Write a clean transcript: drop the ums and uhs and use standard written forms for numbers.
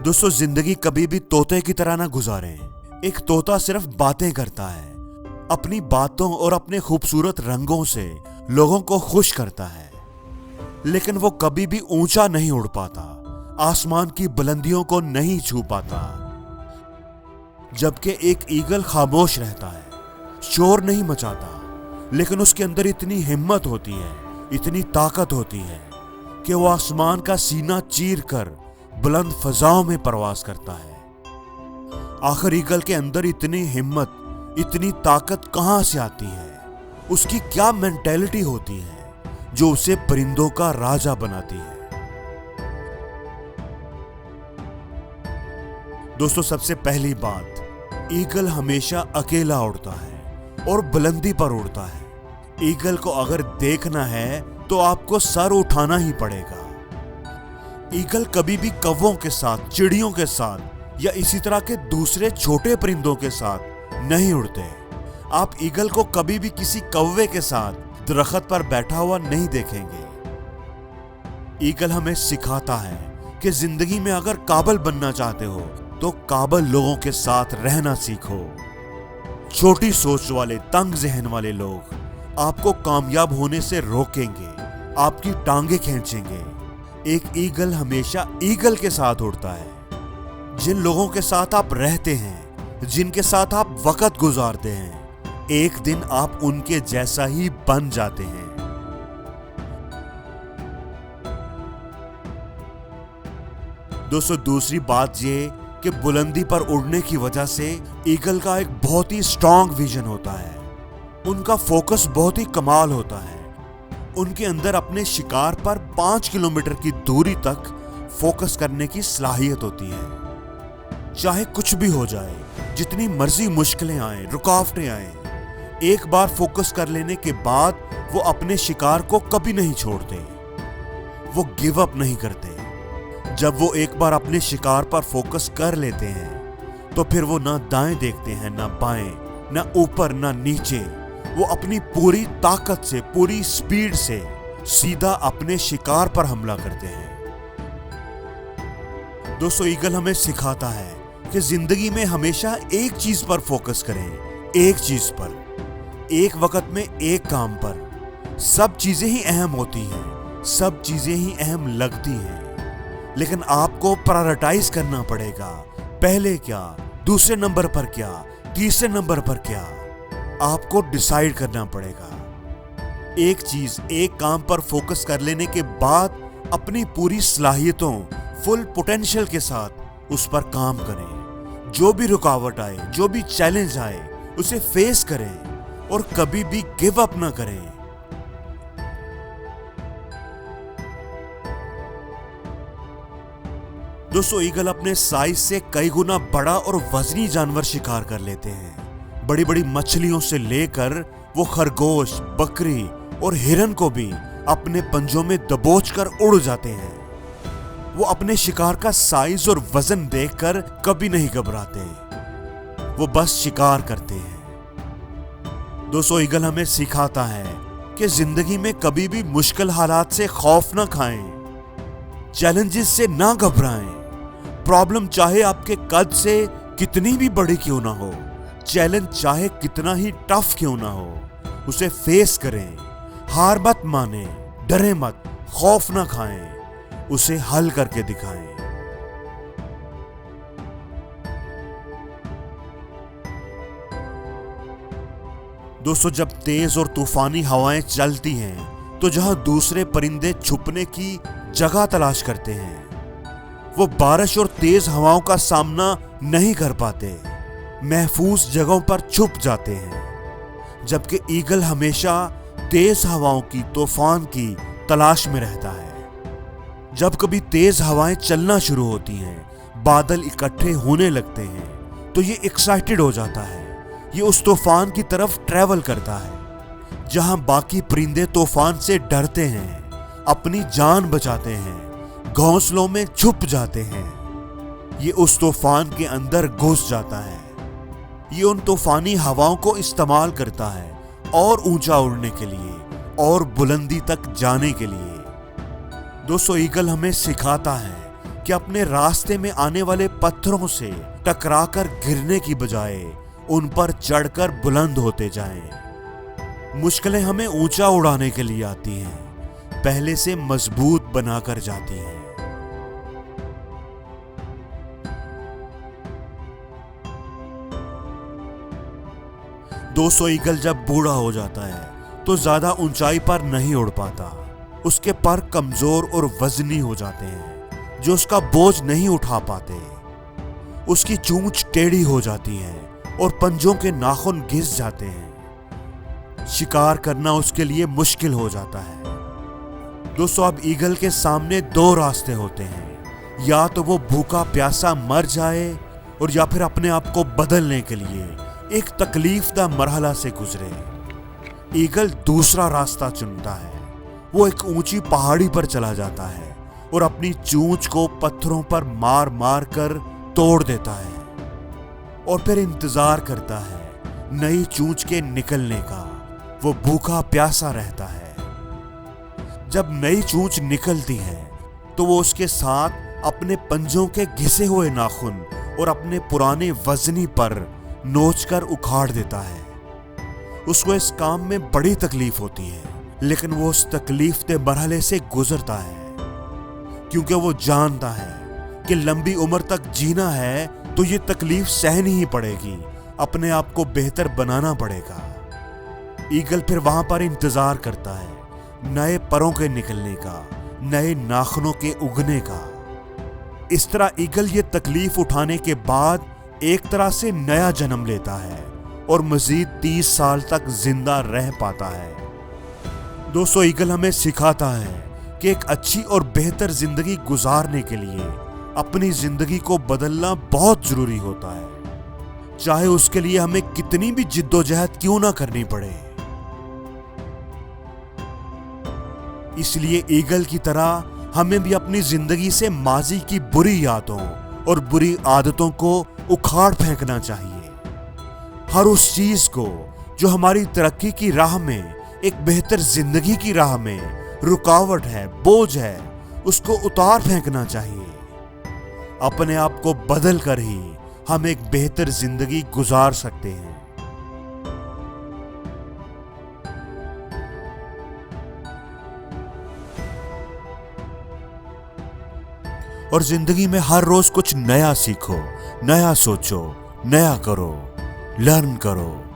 दोस्तों, जिंदगी कभी भी तोते की तरह ना गुजारें। एक तोता सिर्फ बातें करता है, अपनी बातों और अपने खूबसूरत रंगों से लोगों को खुश करता है, लेकिन वो कभी भी ऊंचा नहीं उड़ पाता, आसमान की बुलंदियों को नहीं छू पाता। जबकि एक ईगल खामोश रहता है, शोर नहीं मचाता, लेकिन उसके अंदर इतनी हिम्मत होती है, इतनी ताकत होती है कि वो आसमान का सीना चीर कर बुलंद फजाओं में प्रवास करता है। आखिर ईगल के अंदर इतनी हिम्मत, इतनी ताकत कहां से आती है? उसकी क्या मेंटेलिटी होती है जो उसे परिंदों का राजा बनाती है? दोस्तों, सबसे पहली बात, ईगल हमेशा अकेला उड़ता है और बुलंदी पर उड़ता है। ईगल को अगर देखना है तो आपको सर उठाना ही पड़ेगा। ईगल कभी भी कौवों के साथ, चिड़ियों के साथ या इसी तरह के दूसरे छोटे परिंदों के साथ नहीं उड़ते। आप ईगल को कभी भी किसी कौवे के साथ दरख्त पर बैठा हुआ नहीं देखेंगे। ईगल हमें सिखाता है कि जिंदगी में अगर काबिल बनना चाहते हो तो काबिल लोगों के साथ रहना सीखो। छोटी सोच वाले, तंग जहन वाले लोग आपको कामयाब होने से रोकेंगे, आपकी टांगे खींचेंगे। एक ईगल हमेशा ईगल के साथ उड़ता है। जिन लोगों के साथ आप रहते हैं, जिनके साथ आप वक्त गुजारते हैं, एक दिन आप उनके जैसा ही बन जाते हैं। दोस्तों, दूसरी बात ये कि बुलंदी पर उड़ने की वजह से ईगल का एक बहुत ही स्ट्रांग विजन होता है। उनका फोकस बहुत ही कमाल होता है। उनके अंदर अपने शिकार पर 5 किलोमीटर की दूरी तक फोकस करने की सलाहियत होती है। चाहे कुछ भी हो जाए, जितनी मर्जी मुश्किलें आए, रुकावटें आए, एक बार फोकस कर लेने के बाद वो अपने शिकार को कभी नहीं छोड़ते। वो गिव अप नहीं करते। जब वो एक बार अपने शिकार पर फोकस कर लेते हैं तो फिर वो ना दाएं देखते हैं, ना बाएं, ना ऊपर, ना नीचे। वो अपनी पूरी ताकत से, पूरी स्पीड से सीधा अपने शिकार पर हमला करते हैं। दोस्तों, ईगल हमें सिखाता है कि जिंदगी में हमेशा एक चीज पर फोकस करें, एक चीज पर, एक वक्त में एक काम पर। सब चीजें ही अहम होती हैं, सब चीजें ही अहम लगती हैं, लेकिन आपको प्रायोरिटाइज करना पड़ेगा। पहले क्या, दूसरे नंबर पर क्या, तीसरे नंबर पर क्या, आपको डिसाइड करना पड़ेगा। एक चीज, एक काम पर फोकस कर लेने के बाद अपनी पूरी सलाहियतों, फुल पोटेंशियल के साथ उस पर काम करें। जो भी रुकावट आए, जो भी चैलेंज आए, उसे फेस करें और कभी भी गिव अप ना करें। दोस्तों, ईगल अपने साइज से कई गुना बड़ा और वजनी जानवर शिकार कर लेते हैं। बड़ी बड़ी मछलियों से लेकर वो खरगोश, बकरी और हिरन को भी अपने पंजों में दबोचकर उड़ जाते हैं। वो अपने शिकार का साइज और वजन देखकर कभी नहीं घबराते, वो बस शिकार करते हैं। दोस्तों, ईगल हमें सिखाता है कि जिंदगी में कभी भी मुश्किल हालात से खौफ ना खाएं, चैलेंजेस से ना घबराएं। प्रॉब्लम चाहे आपके कद से कितनी भी बड़ी क्यों ना हो, चैलेंज चाहे कितना ही टफ क्यों ना हो, उसे फेस करें। हार मत माने, डरे मत, खौफ ना खाएं, उसे हल करके दिखाएं। दोस्तों, जब तेज और तूफानी हवाएं चलती हैं तो जहां दूसरे परिंदे छुपने की जगह तलाश करते हैं, वो बारिश और तेज हवाओं का सामना नहीं कर पाते, महफूज जगहों पर छुप जाते हैं। जबकि ईगल हमेशा तेज हवाओं की, तूफान की तलाश में रहता है। जब कभी तेज हवाएं चलना शुरू होती हैं, बादल इकट्ठे होने लगते हैं, तो ये एक्साइटेड हो जाता है। ये उस तूफान की तरफ ट्रैवल करता है जहां बाकी परिंदे तूफान से डरते हैं, अपनी जान बचाते हैं, घोंसलों में छुप जाते हैं। ये उस तूफान के अंदर घुस जाता है। ये उन तूफानी हवाओं को इस्तेमाल करता है और ऊंचा उड़ने के लिए और बुलंदी तक जाने के लिए। दोस्तों, ईगल हमें सिखाता है कि अपने रास्ते में आने वाले पत्थरों से टकराकर गिरने की बजाय उन पर चढ़कर बुलंद होते जाएं। मुश्किलें हमें ऊंचा उड़ाने के लिए आती हैं, पहले से मजबूत बनाकर जाती हैं। दोस्तों, ईगल जब बूढ़ा हो जाता है तो ज्यादा ऊंचाई पर नहीं उड़ पाता। उसके पर कमजोर और वजनी हो जाते हैं, जो उसका बोझ नहीं उठा पाते। उसकी चोंच टेढ़ी हो जाती है और पंजों के नाखून घिस जाते हैं। शिकार करना उसके लिए मुश्किल हो जाता है। दोस्तों, अब ईगल के सामने दो रास्ते होते हैं। या तो वो भूखा प्यासा मर जाए और या फिर अपने आप को बदलने के लिए एक तकलीफदा मरहला से गुजरे। ईगल दूसरा रास्ता चुनता है। वो एक ऊंची पहाड़ी पर चला जाता है और अपनी चोंच को पत्थरों पर मार मार कर तोड़ देता है और फिर इंतजार करता है नई चोंच के निकलने का। वो भूखा प्यासा रहता है। जब नई चोंच निकलती है तो वो उसके साथ अपने पंजों के घिसे हुए नाखून और अपने पुराने वजनी पर नोचकर उखाड़ देता है। उसको इस काम में बड़ी तकलीफ होती है, लेकिन वो उस तकलीफ के मरहले से गुजरता है, क्योंकि वो जानता है कि लंबी उम्र तक जीना है तो ये तकलीफ सहनी ही पड़ेगी। अपने आप को बेहतर बनाना पड़ेगा। ईगल फिर वहां पर इंतजार करता है नए परों के निकलने का, नए नाखूनों के उगने का। इस तरह ईगल ये तकलीफ उठाने के बाद एक तरह से नया जन्म लेता है और मजीद 30 साल तक जिंदा रह पाता है। दोस्तों, ईगल हमें सिखाता है कि एक अच्छी और बेहतर जिंदगी गुजारने के लिए अपनी जिंदगी को बदलना बहुत जरूरी होता है, चाहे उसके लिए हमें कितनी भी जिद्दोजहद क्यों ना करनी पड़े। इसलिए ईगल की तरह हमें भी अपनी जिंदगी से माजी की बुरी यादों और बुरी आदतों को उखाड़ फेंकना चाहिए। हर उस चीज को जो हमारी तरक्की की राह में, एक बेहतर जिंदगी की राह में रुकावट है, बोझ है, उसको उतार फेंकना चाहिए। अपने आप को बदल कर ही हम एक बेहतर जिंदगी गुजार सकते हैं। और जिंदगी में हर रोज कुछ नया सीखो, नया सोचो, नया करो, लर्न करो।